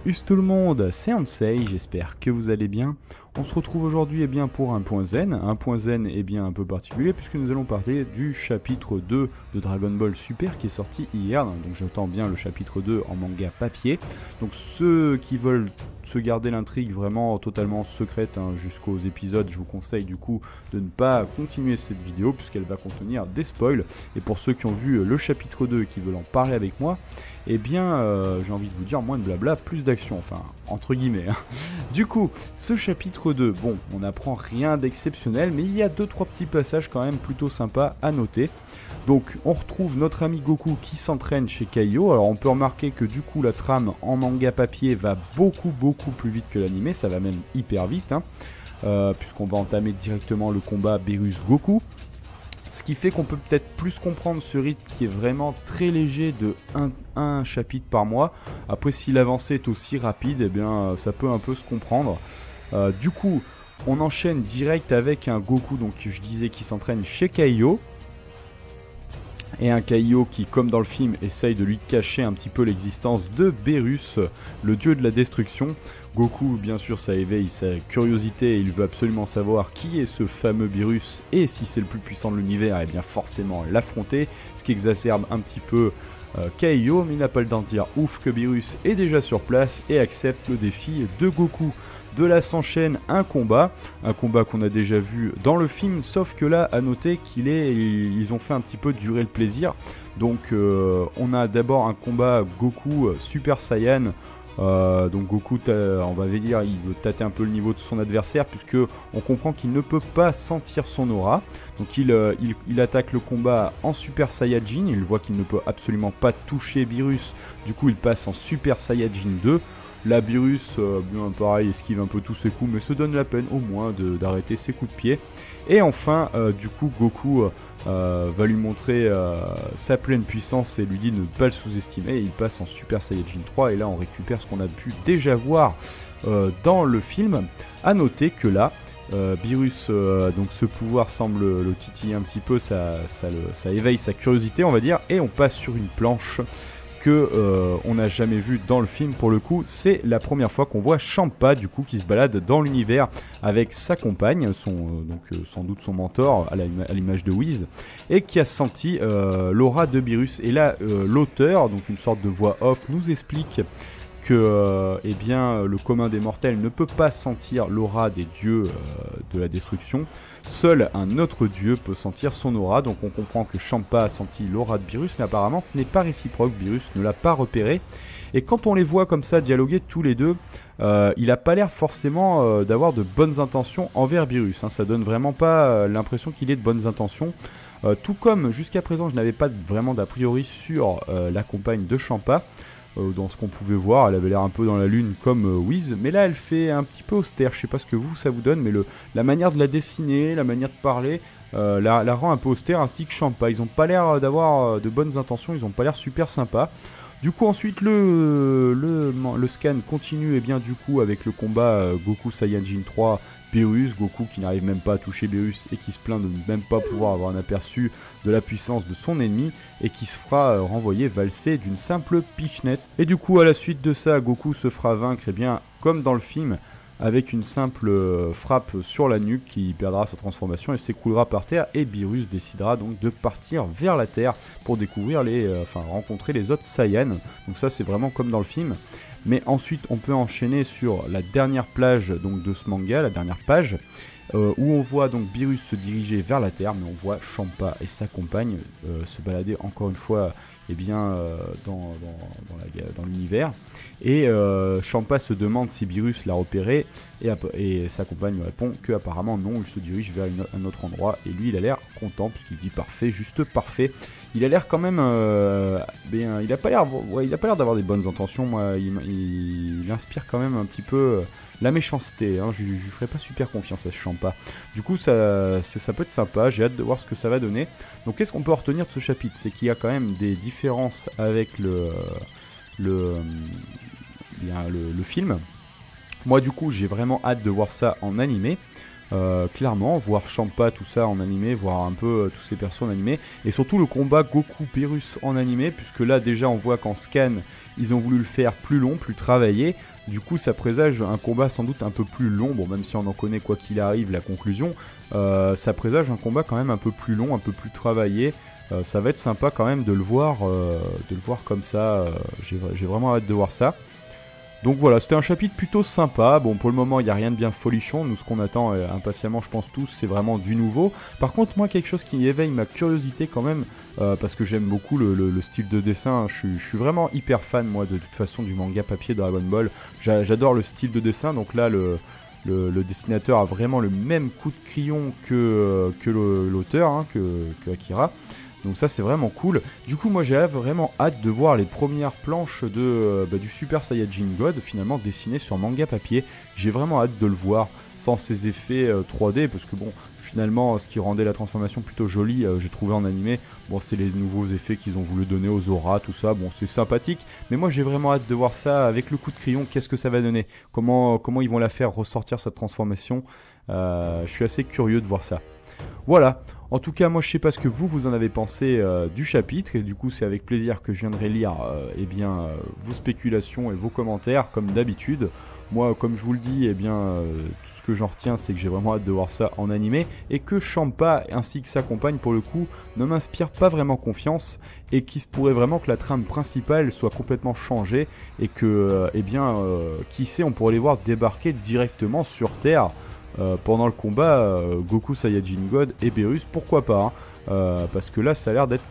Salut tout le monde, c'est Ansei, j'espère que vous allez bien. On se retrouve aujourd'hui pour un point zen. Un point zen un peu particulier puisque nous allons parler du chapitre 2 de Dragon Ball Super qui est sorti hier. Donc j'entends bien le chapitre 2 en manga papier. Donc ceux qui veulent se garder l'intrigue vraiment totalement secrète jusqu'aux épisodes, je vous conseille du coup de ne pas continuer cette vidéo puisqu'elle va contenir des spoils. Et pour ceux qui ont vu le chapitre 2 et qui veulent en parler avec moi, j'ai envie de vous dire moins de blabla, plus d'action, enfin entre guillemets. Du coup, ce chapitre 2, bon, on n'apprend rien d'exceptionnel, mais il y a 2-3 petits passages quand même plutôt sympas à noter. Donc on retrouve notre ami Goku qui s'entraîne chez Kaiô. Alors on peut remarquer que du coup la trame en manga papier va beaucoup plus vite que l'animé, ça va même hyper vite, puisqu'on va entamer directement le combat Beerus-Goku. Ce qui fait qu'on peut peut-être plus comprendre ce rythme qui est vraiment très léger de un chapitre par mois. Après, si l'avancée est aussi rapide, ça peut un peu se comprendre. Du coup, on enchaîne direct avec un Goku, donc je disais, qui s'entraîne chez Kaiô. Et un Kaiô qui, comme dans le film, essaye de lui cacher un petit peu l'existence de Beerus, le dieu de la destruction. Goku, bien sûr, ça éveille sa curiosité et il veut absolument savoir qui est ce fameux Beerus et si c'est le plus puissant de l'univers, et bien forcément l'affronter, ce qui exacerbe un petit peu Kaiô, mais il n'a pas le temps de dire ouf que Beerus est déjà sur place et accepte le défi de Goku. De là s'enchaîne un combat qu'on a déjà vu dans le film, sauf que là, à noter ils ont fait un petit peu durer le plaisir. Donc on a d'abord un combat Goku Super Saiyan. Donc Goku, on va dire, il veut tâter un peu le niveau de son adversaire puisque on comprend qu'il ne peut pas sentir son aura. Donc il attaque le combat en Super Saiyajin, il voit qu'il ne peut absolument pas toucher Beerus, du coup il passe en Super Saiyajin 2. Là Beerus, bien pareil, esquive un peu tous ses coups mais se donne la peine au moins d'arrêter ses coups de pied. Et enfin, du coup Goku va lui montrer sa pleine puissance et lui dit de ne pas le sous-estimer, et il passe en Super Saiyajin 3 et là on récupère ce qu'on a pu déjà voir dans le film. A noter que là Beerus, donc ce pouvoir semble le titiller un petit peu, ça éveille sa curiosité on va dire, et on passe sur une planche que on n'a jamais vu dans le film. Pour le coup, c'est la première fois qu'on voit Champa du coup qui se balade dans l'univers avec sa compagne, sans doute son mentor à l'image de Whis, et qui a senti l'aura de Beerus. Et là, l'auteur, donc une sorte de voix off, nous explique que le commun des mortels ne peut pas sentir l'aura des dieux de la destruction. Seul un autre dieu peut sentir son aura, donc on comprend que Champa a senti l'aura de Beerus, mais apparemment ce n'est pas réciproque, Beerus ne l'a pas repéré. Et quand on les voit comme ça dialoguer tous les deux, il n'a pas l'air forcément d'avoir de bonnes intentions envers Beerus, ça donne vraiment pas l'impression qu'il ait de bonnes intentions. Tout comme jusqu'à présent je n'avais pas vraiment d'a priori sur la compagne de Champa. Dans ce qu'on pouvait voir, elle avait l'air un peu dans la lune comme Whis, mais là elle fait un petit peu austère, je sais pas ce que ça vous donne, mais la manière de la dessiner, la manière de parler, la rend un peu austère, ainsi que Champa. Ils ont pas l'air d'avoir de bonnes intentions, ils ont pas l'air super sympas. Du coup ensuite le scan continue du coup avec le combat Goku Saiyajin 3 Beerus, Goku qui n'arrive même pas à toucher Beerus et qui se plaint de ne même pas pouvoir avoir un aperçu de la puissance de son ennemi et qui se fera renvoyer valser d'une simple pichenette. Et du coup à la suite de ça, Goku se fera vaincre comme dans le film, avec une simple frappe sur la nuque qui perdra sa transformation et s'écroulera par terre, et Beerus décidera donc de partir vers la terre pour découvrir rencontrer les autres Saiyans. Donc ça c'est vraiment comme dans le film. Mais ensuite on peut enchaîner sur la dernière plage donc, de ce manga, la dernière page, où on voit donc Beerus se diriger vers la terre, mais on voit Champa et sa compagne se balader encore une fois dans l'univers. Et Champa se demande si Beerus l'a repéré, et sa compagne lui répond que apparemment non, il se dirige vers un autre endroit, et lui il a l'air content puisqu'il dit parfait, juste parfait. Il a l'air quand même il a pas l'air d'avoir des bonnes intentions. Moi il inspire quand même un petit peu la méchanceté, je lui ferai pas super confiance à ce Champa. Du coup ça peut être sympa, j'ai hâte de voir ce que ça va donner. Donc qu'est-ce qu'on peut retenir de ce chapitre? C'est qu'il y a quand même des différences avec le film. Moi du coup j'ai vraiment hâte de voir ça en animé. Clairement, voir Champa, tout ça en animé, voir un peu tous ces persos en animé, et surtout le combat Goku-Beerus en animé, puisque là déjà on voit qu'en scan ils ont voulu le faire plus long, plus travaillé. Du coup ça présage un combat sans doute un peu plus long, bon même si on en connaît quoi qu'il arrive la conclusion, ça présage un combat quand même un peu plus long, un peu plus travaillé. Ça va être sympa quand même de le voir comme ça, j'ai vraiment hâte de voir ça. Donc voilà, c'était un chapitre plutôt sympa. Bon, pour le moment, il n'y a rien de bien folichon. Nous, ce qu'on attend impatiemment, je pense tous, c'est vraiment du nouveau. Par contre, moi, quelque chose qui éveille ma curiosité quand même, parce que j'aime beaucoup le style de dessin. Je suis vraiment hyper fan, moi, de toute façon, du manga papier Dragon Ball. J'adore le style de dessin. Donc là, le dessinateur a vraiment le même coup de crayon que l'auteur, hein, que Akira. Donc ça c'est vraiment cool. Du coup moi j'ai vraiment hâte de voir les premières planches du Super Saiyajin God finalement dessinées sur manga papier. J'ai vraiment hâte de le voir sans ces effets 3D parce que bon finalement ce qui rendait la transformation plutôt jolie j'ai trouvé en animé. Bon c'est les nouveaux effets qu'ils ont voulu donner aux auras, tout ça, bon c'est sympathique. Mais moi j'ai vraiment hâte de voir ça avec le coup de crayon, qu'est-ce que ça va donner, comment ils vont la faire ressortir cette transformation. Je suis assez curieux de voir ça. Voilà, en tout cas moi je sais pas ce que vous en avez pensé du chapitre et du coup c'est avec plaisir que je viendrai lire vos spéculations et vos commentaires comme d'habitude. Moi comme je vous le dis, tout ce que j'en retiens c'est que j'ai vraiment hâte de voir ça en animé et que Champa ainsi que sa compagne pour le coup ne m'inspirent pas vraiment confiance et qu'il se pourrait vraiment que la trame principale soit complètement changée et que qui sait on pourrait les voir débarquer directement sur Terre. Pendant le combat Goku Saiyajin God et Beerus, pourquoi pas hein, parce que là ça a l'air d'être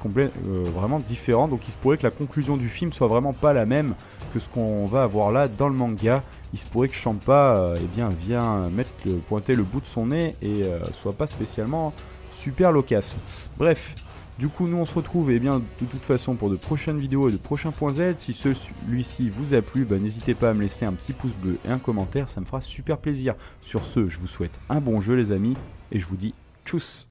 vraiment différent, donc il se pourrait que la conclusion du film soit vraiment pas la même que ce qu'on va avoir là dans le manga. Il se pourrait que Champa vienne pointer le bout de son nez et soit pas spécialement super loquace. Bref, du coup nous on se retrouve de toute façon pour de prochaines vidéos et de prochains points Z. Si celui-ci vous a plu, n'hésitez pas à me laisser un petit pouce bleu et un commentaire, ça me fera super plaisir. Sur ce, je vous souhaite un bon jeu les amis et je vous dis tchuss.